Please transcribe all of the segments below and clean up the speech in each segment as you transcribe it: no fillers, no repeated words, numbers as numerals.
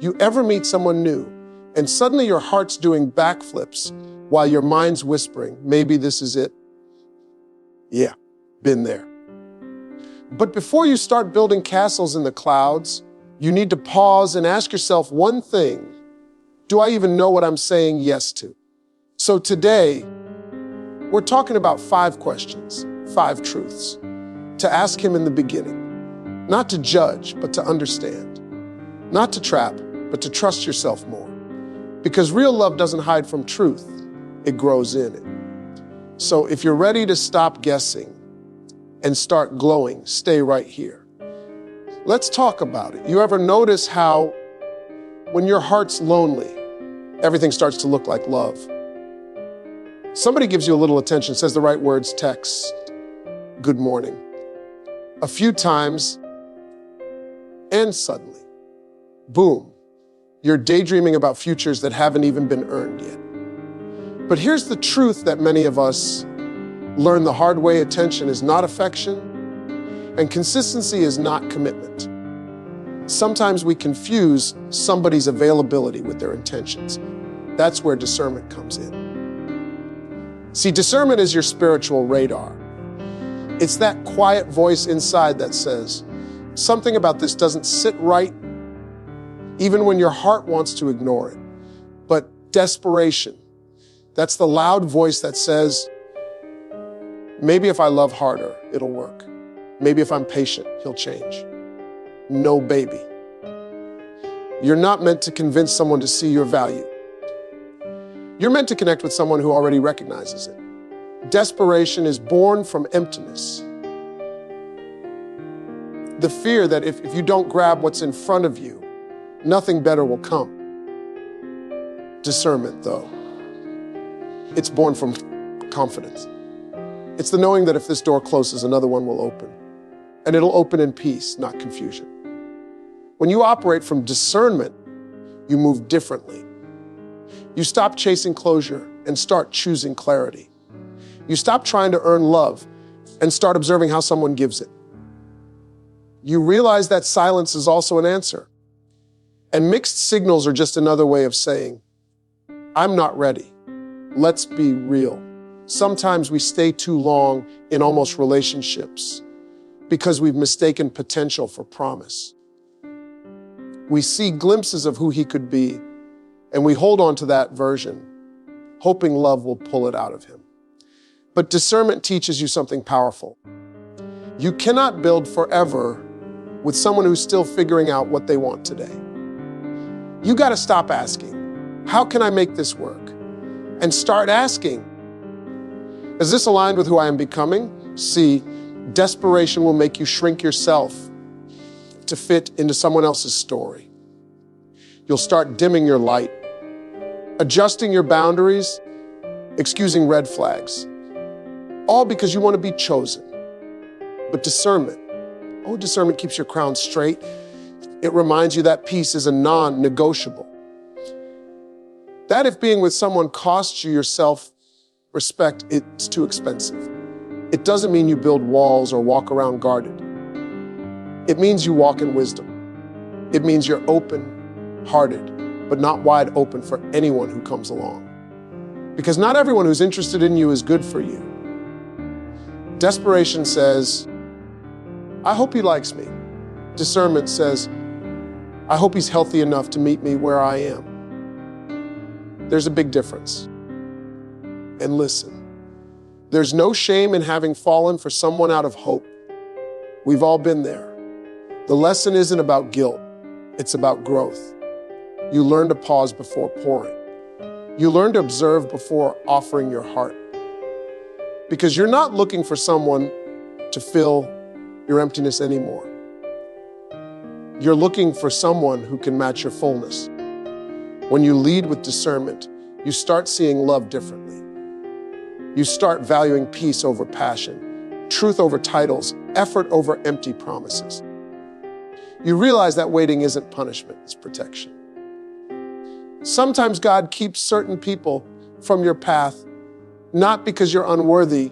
You ever meet someone new and suddenly your heart's doing backflips while your mind's whispering, maybe this is it? Yeah, been there. But before you start building castles in the clouds, you need to pause and ask yourself one thing. Do I even know what I'm saying yes to? So today, we're talking about 5 questions, 5 truths to ask him in the beginning. Not to judge, but to understand. Not to trap, but to trust yourself more. Because real love doesn't hide from truth, it grows in it. So if you're ready to stop guessing and start glowing, stay right here. Let's talk about it. You ever notice how when your heart's lonely, everything starts to look like love? Somebody gives you a little attention, says the right words, text, good morning. A few times, and suddenly, boom, you're daydreaming about futures that haven't even been earned yet. But here's the truth that many of us learn the hard way. Attention is not affection, and consistency is not commitment. Sometimes we confuse somebody's availability with their intentions. That's where discernment comes in. See, discernment is your spiritual radar. It's that quiet voice inside that says, something about this doesn't sit right, even when your heart wants to ignore it. But desperation, that's the loud voice that says, maybe if I love harder, it'll work. Maybe if I'm patient, he'll change. No, baby. You're not meant to convince someone to see your value. You're meant to connect with someone who already recognizes it. Desperation is born from emptiness. The fear that if you don't grab what's in front of you, nothing better will come. Discernment, though, it's born from confidence. It's the knowing that if this door closes, another one will open. And it'll open in peace, not confusion. When you operate from discernment, you move differently. You stop chasing closure and start choosing clarity. You stop trying to earn love and start observing how someone gives it. You realize that silence is also an answer. And mixed signals are just another way of saying, I'm not ready. Let's be real. Sometimes we stay too long in almost relationships because we've mistaken potential for promise. We see glimpses of who he could be, and we hold on to that version, hoping love will pull it out of him. But discernment teaches you something powerful. You cannot build forever with someone who's still figuring out what they want today. You got to stop asking, how can I make this work? And start asking, is this aligned with who I am becoming? See, desperation will make you shrink yourself to fit into someone else's story. You'll start dimming your light, adjusting your boundaries, excusing red flags, all because you want to be chosen. But discernment, discernment keeps your crown straight. It reminds you that peace is a non-negotiable. That if being with someone costs you your self-respect, it's too expensive. It doesn't mean you build walls or walk around guarded. It means you walk in wisdom. It means you're open-hearted, but not wide open for anyone who comes along. Because not everyone who's interested in you is good for you. Desperation says, I hope he likes me. Discernment says, I hope he's healthy enough to meet me where I am. There's a big difference. And listen, there's no shame in having fallen for someone out of hope. We've all been there. The lesson isn't about guilt, it's about growth. You learn to pause before pouring. You learn to observe before offering your heart. Because you're not looking for someone to fill your emptiness anymore. You're looking for someone who can match your fullness. When you lead with discernment, you start seeing love differently. You start valuing peace over passion, truth over titles, effort over empty promises. You realize that waiting isn't punishment, it's protection. Sometimes God keeps certain people from your path, not because you're unworthy,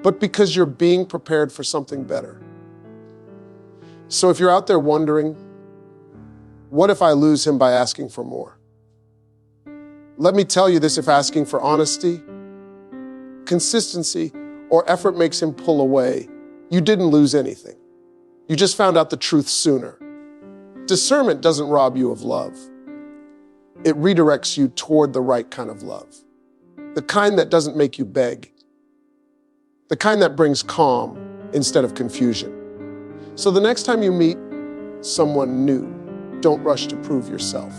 but because you're being prepared for something better. So if you're out there wondering, What if I lose him by asking for more? Let me tell you this, if asking for honesty, consistency, or effort makes him pull away, you didn't lose anything. You just found out the truth sooner. Discernment doesn't rob you of love. It redirects you toward the right kind of love. The kind that doesn't make you beg. The kind that brings calm instead of confusion. So the next time you meet someone new, don't rush to prove yourself.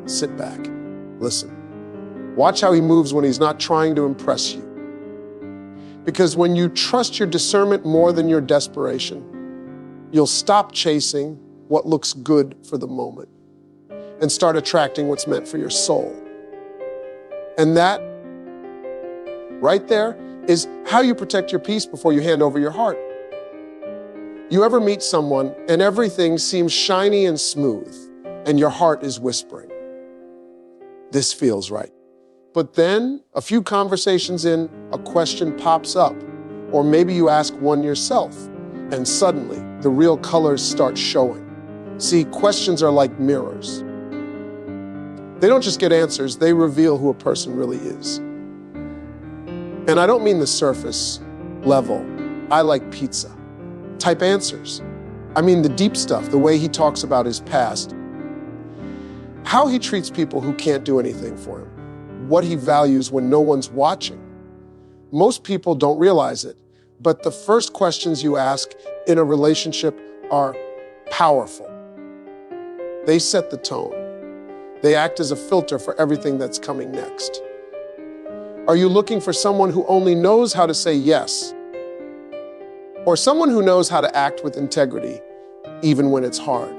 Sit back, listen. Watch how he moves when he's not trying to impress you. Because when you trust your discernment more than your desperation, you'll stop chasing what looks good for the moment and start attracting what's meant for your soul. And that, right there, is how you protect your peace before you hand over your heart. You ever meet someone and everything seems shiny and smooth, and your heart is whispering, "This feels right." But then, a few conversations in, a question pops up, or maybe you ask one yourself, and suddenly the real colors start showing. See, questions are like mirrors. They don't just get answers, they reveal who a person really is. And I don't mean the surface level, I like pizza type answers. I mean the deep stuff, the way he talks about his past, how he treats people who can't do anything for him, what he values when no one's watching. Most people don't realize it, but the first questions you ask in a relationship are powerful. They set the tone. They act as a filter for everything that's coming next. Are you looking for someone who only knows how to say yes? Or someone who knows how to act with integrity, even when it's hard?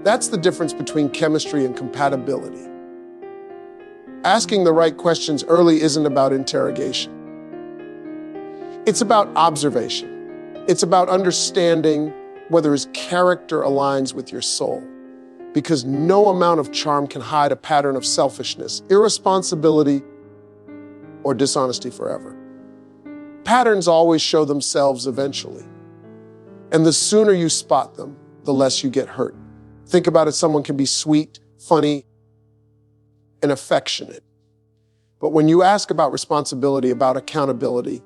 That's the difference between chemistry and compatibility. Asking the right questions early isn't about interrogation. It's about observation. It's about understanding whether his character aligns with your soul. Because no amount of charm can hide a pattern of selfishness, irresponsibility, or dishonesty forever. Patterns always show themselves eventually. And the sooner you spot them, the less you get hurt. Think about it, someone can be sweet, funny, and affectionate. But when you ask about responsibility, about accountability,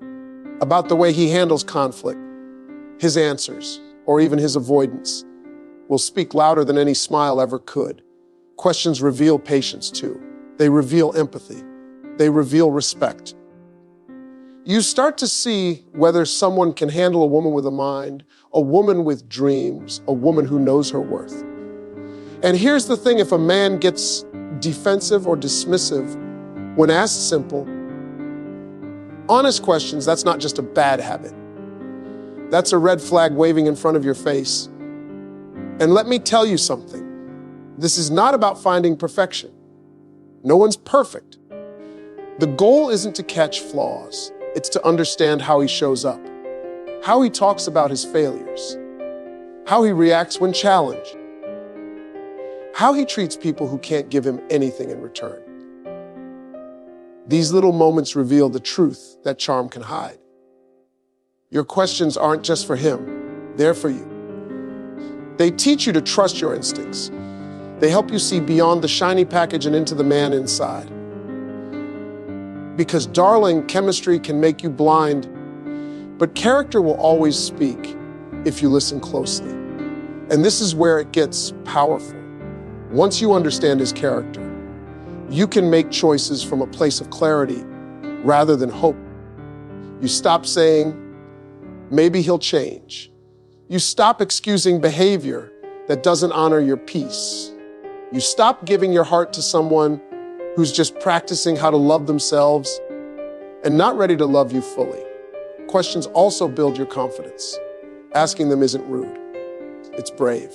about the way he handles conflict, his answers, or even his avoidance, will speak louder than any smile ever could. Questions reveal patience too. They reveal empathy. They reveal respect. You start to see whether someone can handle a woman with a mind, a woman with dreams, a woman who knows her worth. And here's the thing, if a man gets defensive or dismissive when asked simple, honest questions, that's not just a bad habit. That's a red flag waving in front of your face. And let me tell you something. This is not about finding perfection. No one's perfect. The goal isn't to catch flaws. It's to understand how he shows up, how he talks about his failures, how he reacts when challenged, how he treats people who can't give him anything in return. These little moments reveal the truth that charm can hide. Your questions aren't just for him, they're for you. They teach you to trust your instincts. They help you see beyond the shiny package and into the man inside. Because, darling, chemistry can make you blind, but character will always speak if you listen closely. And this is where it gets powerful. Once you understand his character, you can make choices from a place of clarity rather than hope. You stop saying, maybe he'll change. You stop excusing behavior that doesn't honor your peace. You stop giving your heart to someone who's just practicing how to love themselves and not ready to love you fully. Questions also build your confidence. Asking them isn't rude. It's brave.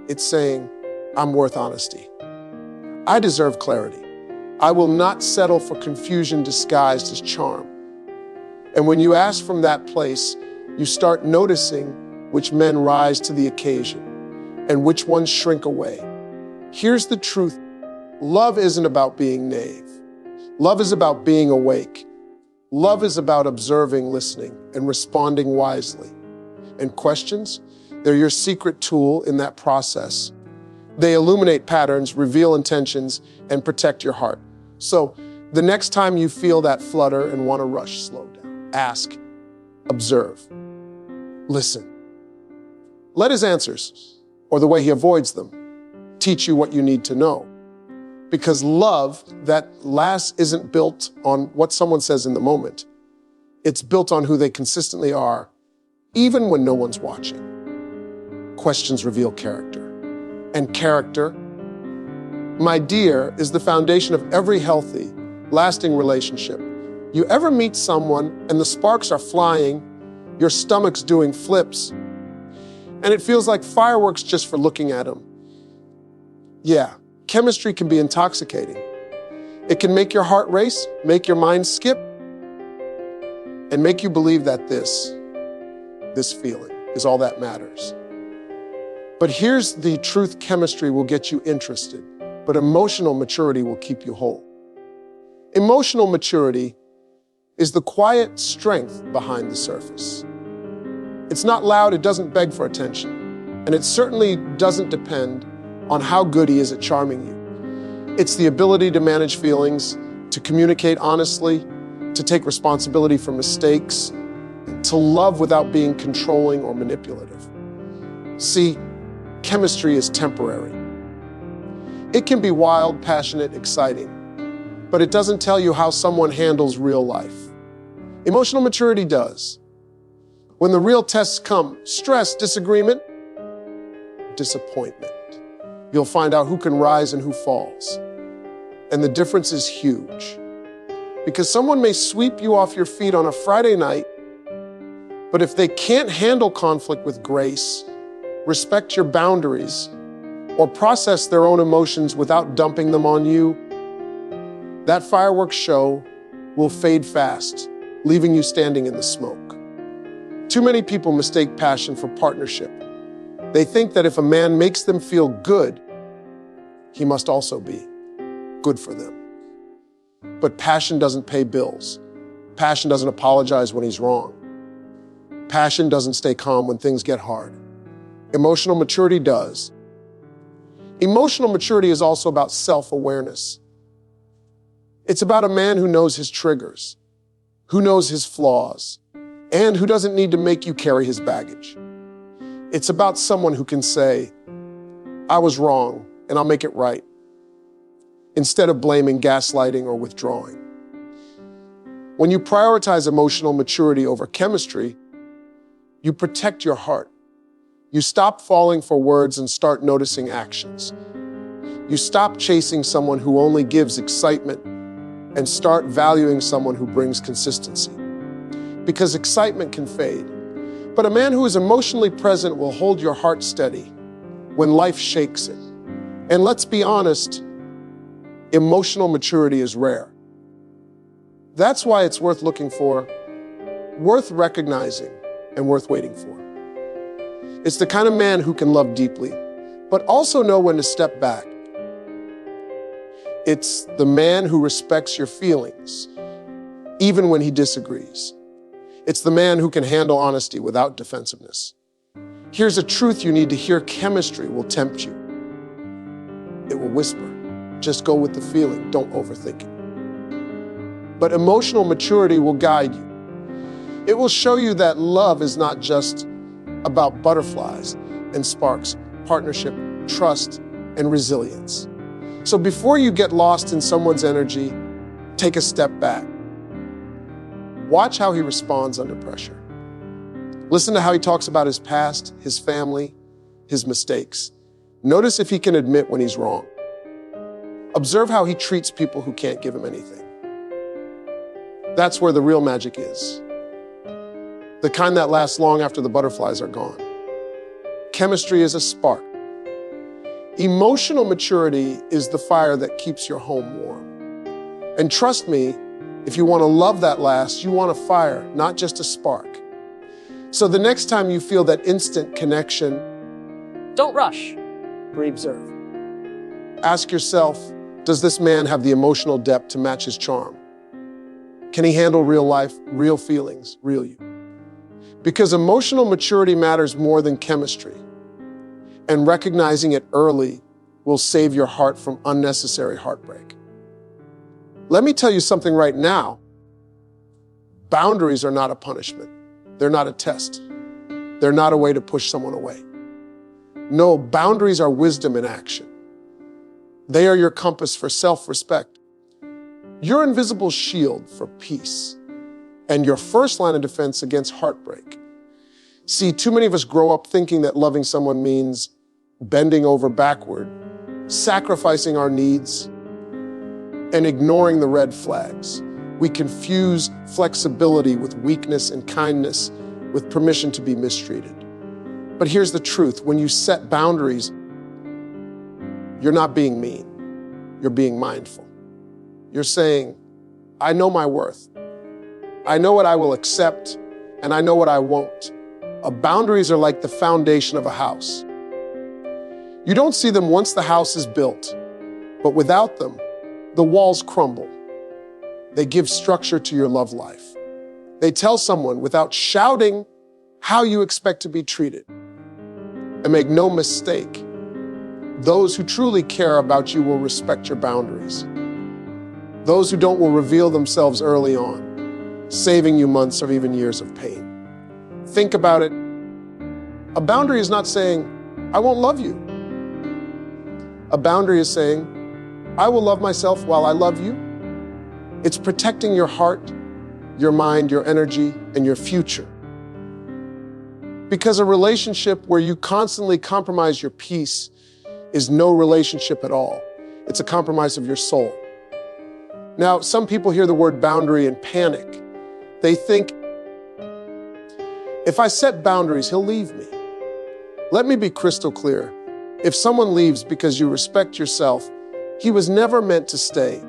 It's saying, I'm worth honesty. I deserve clarity. I will not settle for confusion disguised as charm. And when you ask from that place, you start noticing which men rise to the occasion and which ones shrink away. Here's the truth. Love isn't about being naive. Love is about being awake. Love is about observing, listening, and responding wisely. And questions, they're your secret tool in that process. They illuminate patterns, reveal intentions, and protect your heart. So the next time you feel that flutter and want to rush, slow down. Ask, observe, listen. Let his answers, or the way he avoids them, teach you what you need to know. Because love that lasts isn't built on what someone says in the moment. It's built on who they consistently are, even when no one's watching. Questions reveal character. And character, my dear, is the foundation of every healthy, lasting relationship. You ever meet someone and the sparks are flying, your stomach's doing flips, and it feels like fireworks just for looking at them? Yeah, chemistry can be intoxicating. It can make your heart race, make your mind skip, and make you believe that this feeling is all that matters. But here's the truth: chemistry will get you interested, but emotional maturity will keep you whole. Emotional maturity is the quiet strength behind the surface. It's not loud, it doesn't beg for attention, and it certainly doesn't depend on how good he is at charming you. It's the ability to manage feelings, to communicate honestly, to take responsibility for mistakes, to love without being controlling or manipulative. See, chemistry is temporary. It can be wild, passionate, exciting, but it doesn't tell you how someone handles real life. Emotional maturity does. When the real tests come, stress, disagreement, disappointment, you'll find out who can rise and who falls. And the difference is huge. Because someone may sweep you off your feet on a Friday night, but if they can't handle conflict with grace, respect your boundaries, or process their own emotions without dumping them on you, that fireworks show will fade fast, leaving you standing in the smoke. Too many people mistake passion for partnership. They think that if a man makes them feel good, he must also be good for them. But passion doesn't pay bills. Passion doesn't apologize when he's wrong. Passion doesn't stay calm when things get hard. Emotional maturity does. Emotional maturity is also about self-awareness. It's about a man who knows his triggers, who knows his flaws, and who doesn't need to make you carry his baggage. It's about someone who can say, I was wrong, and I'll make it right, instead of blaming, gaslighting, or withdrawing. When you prioritize emotional maturity over chemistry, you protect your heart. You stop falling for words and start noticing actions. You stop chasing someone who only gives excitement and start valuing someone who brings consistency. Because excitement can fade, but a man who is emotionally present will hold your heart steady when life shakes it. And let's be honest, emotional maturity is rare. That's why it's worth looking for, worth recognizing, and worth waiting for. It's the kind of man who can love deeply, but also know when to step back. It's the man who respects your feelings, even when he disagrees. It's the man who can handle honesty without defensiveness. Here's a truth you need to hear: chemistry will tempt you. It will whisper, just go with the feeling, don't overthink it. But emotional maturity will guide you. It will show you that love is not just about butterflies and sparks, partnership, trust, and resilience. So before you get lost in someone's energy, take a step back. Watch how he responds under pressure. Listen to how he talks about his past, his family, his mistakes. Notice if he can admit when he's wrong. Observe how he treats people who can't give him anything. That's where the real magic is. The kind that lasts long after the butterflies are gone. Chemistry is a spark. Emotional maturity is the fire that keeps your home warm. And trust me, if you want to love that last, you want a fire, not just a spark. So the next time you feel that instant connection, don't rush. Observe. Ask yourself, does this man have the emotional depth to match his charm? Can he handle real life, real feelings, real you? Because emotional maturity matters more than chemistry. And recognizing it early will save your heart from unnecessary heartbreak. Let me tell you something right now. Boundaries are not a punishment. They're not a test. They're not a way to push someone away. No, boundaries are wisdom in action. They are your compass for self-respect, your invisible shield for peace, and your first line of defense against heartbreak. See, too many of us grow up thinking that loving someone means bending over backward, sacrificing our needs, and ignoring the red flags. We confuse flexibility with weakness and kindness with permission to be mistreated. But here's the truth. When you set boundaries, you're not being mean. You're being mindful. You're saying, I know my worth. I know what I will accept, and I know what I won't. Boundaries are like the foundation of a house. You don't see them once the house is built, but without them, the walls crumble. They give structure to your love life. They tell someone without shouting how you expect to be treated. And make no mistake, those who truly care about you will respect your boundaries. Those who don't will reveal themselves early on, saving you months or even years of pain. Think about it. A boundary is not saying, I won't love you. A boundary is saying, I will love myself while I love you. It's protecting your heart, your mind, your energy, and your future. Because a relationship where you constantly compromise your peace is no relationship at all. It's a compromise of your soul. Now, some people hear the word boundary and panic. They think, if I set boundaries, he'll leave me. Let me be crystal clear. If someone leaves because you respect yourself, he was never meant to stay.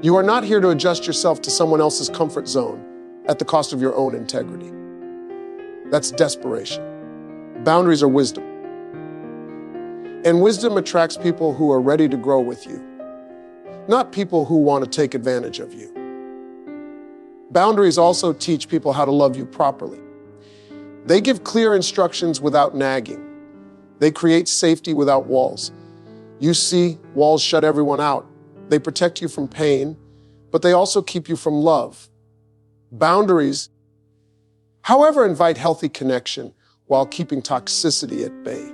You are not here to adjust yourself to someone else's comfort zone at the cost of your own integrity. That's desperation. Boundaries are wisdom. And wisdom attracts people who are ready to grow with you, not people who want to take advantage of you. Boundaries also teach people how to love you properly. They give clear instructions without nagging. They create safety without walls. You see, walls shut everyone out. They protect you from pain, but they also keep you from love. Boundaries, however, invite healthy connection while keeping toxicity at bay.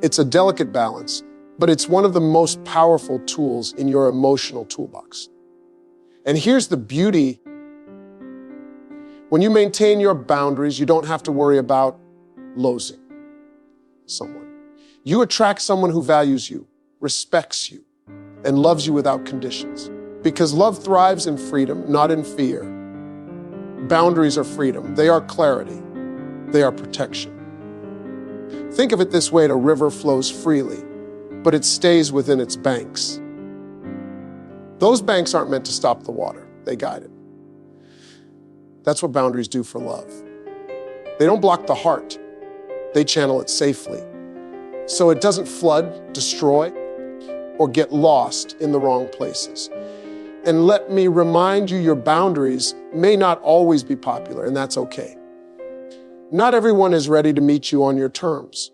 It's a delicate balance, but it's one of the most powerful tools in your emotional toolbox. And here's the beauty. When you maintain your boundaries, you don't have to worry about losing someone. You attract someone who values you, respects you, and loves you without conditions. Because love thrives in freedom, not in fear. Boundaries are freedom. They are clarity. They are protection. Think of it this way: a river flows freely, but it stays within its banks. Those banks aren't meant to stop the water. They guide it. That's what boundaries do for love. They don't block the heart. They channel it safely, so it doesn't flood, destroy, or get lost in the wrong places. And let me remind you, your boundaries may not always be popular, and that's okay. Not everyone is ready to meet you on your terms.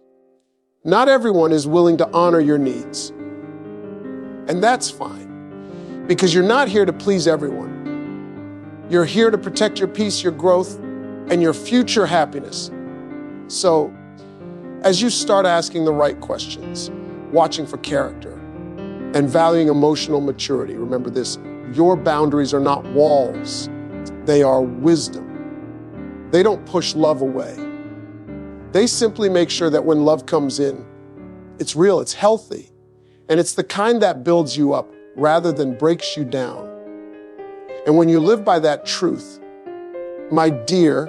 Not everyone is willing to honor your needs. And that's fine, because you're not here to please everyone. You're here to protect your peace, your growth, and your future happiness. So, as you start asking the right questions, watching for character, and valuing emotional maturity, remember this: your boundaries are not walls, they are wisdom. They don't push love away. They simply make sure that when love comes in, it's real, it's healthy, and it's the kind that builds you up rather than breaks you down. And when you live by that truth, my dear,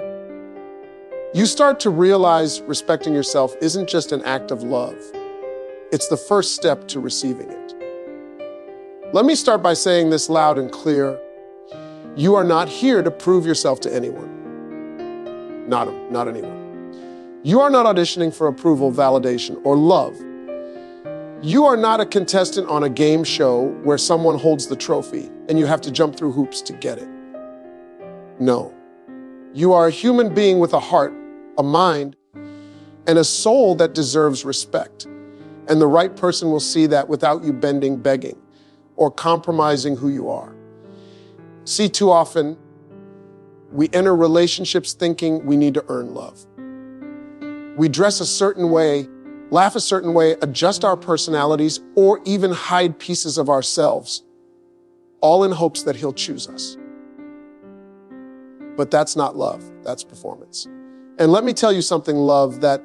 you start to realize respecting yourself isn't just an act of love. It's the first step to receiving it. Let me start by saying this loud and clear. You are not here to prove yourself to anyone. Not anyone. You are not auditioning for approval, validation, or love. You are not a contestant on a game show where someone holds the trophy and you have to jump through hoops to get it. No. You are a human being with a heart, a mind, and a soul that deserves respect. And the right person will see that without you bending, begging, or compromising who you are. See, too often, we enter relationships thinking we need to earn love. We dress a certain way, laugh a certain way, adjust our personalities, or even hide pieces of ourselves, all in hopes that he'll choose us. But that's not love, that's performance. And let me tell you something, love that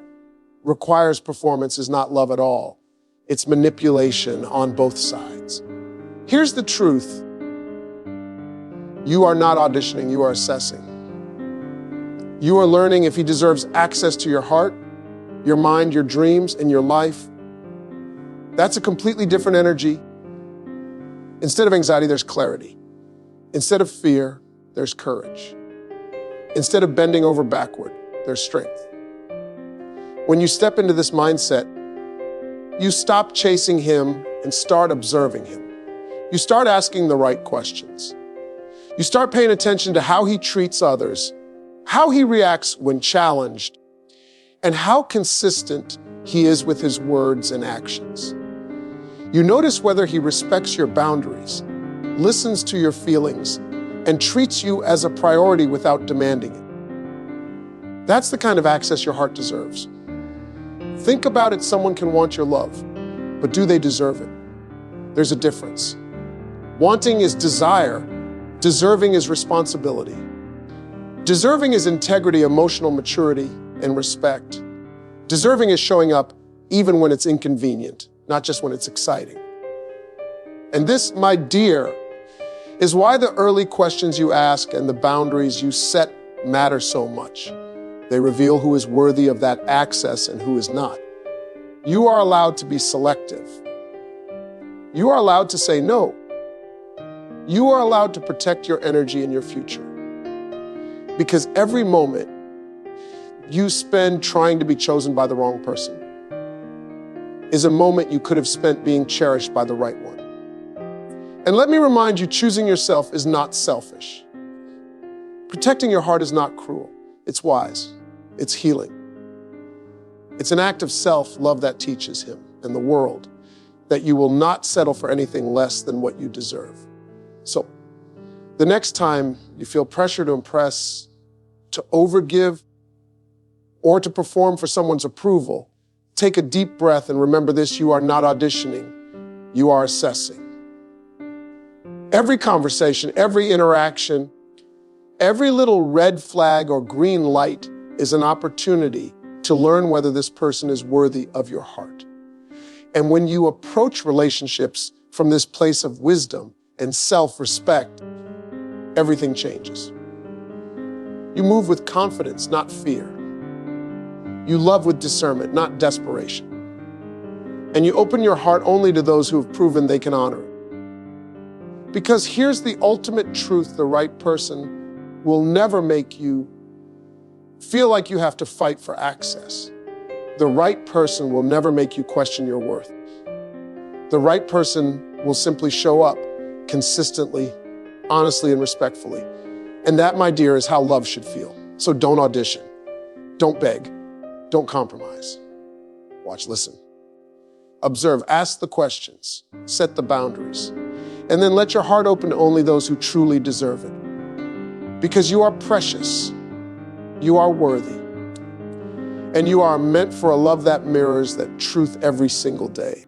requires performance is not love at all. It's manipulation on both sides. Here's the truth. You are not auditioning, you are assessing. You are learning if he deserves access to your heart, your mind, your dreams, and your life. That's a completely different energy. Instead of anxiety, there's clarity. Instead of fear, there's courage. Instead of bending over backward, there's strength. When you step into this mindset, you stop chasing him and start observing him. You start asking the right questions. You start paying attention to how he treats others, how he reacts when challenged, and how consistent he is with his words and actions. You notice whether he respects your boundaries, listens to your feelings, and treats you as a priority without demanding it. That's the kind of access your heart deserves. Think about it, someone can want your love, but do they deserve it? There's a difference. Wanting is desire, deserving is responsibility. Deserving is integrity, emotional maturity, and respect. Deserving is showing up even when it's inconvenient, not just when it's exciting. And this, my dear, is why the early questions you ask and the boundaries you set matter so much. They reveal who is worthy of that access and who is not. You are allowed to be selective. You are allowed to say no. You are allowed to protect your energy and your future. Because every moment you spend trying to be chosen by the wrong person is a moment you could have spent being cherished by the right one. And let me remind you, choosing yourself is not selfish. Protecting your heart is not cruel. It's wise. It's healing. It's an act of self-love that teaches him and the world that you will not settle for anything less than what you deserve. So, the next time you feel pressure to impress, to overgive, or to perform for someone's approval, take a deep breath and remember this: you are not auditioning, you are assessing. Every conversation, every interaction, every little red flag or green light is an opportunity to learn whether this person is worthy of your heart. And when you approach relationships from this place of wisdom and self-respect, everything changes. You move with confidence, not fear. You love with discernment, not desperation. And you open your heart only to those who have proven they can honor it. Because here's the ultimate truth: the right person will never make you feel like you have to fight for access. The right person will never make you question your worth. The right person will simply show up consistently, honestly, and respectfully. And that, my dear, is how love should feel. So don't audition. Don't beg. Don't compromise. Watch, listen. Observe, ask the questions, set the boundaries, and then let your heart open to only those who truly deserve it. Because you are precious, you are worthy, and you are meant for a love that mirrors that truth every single day.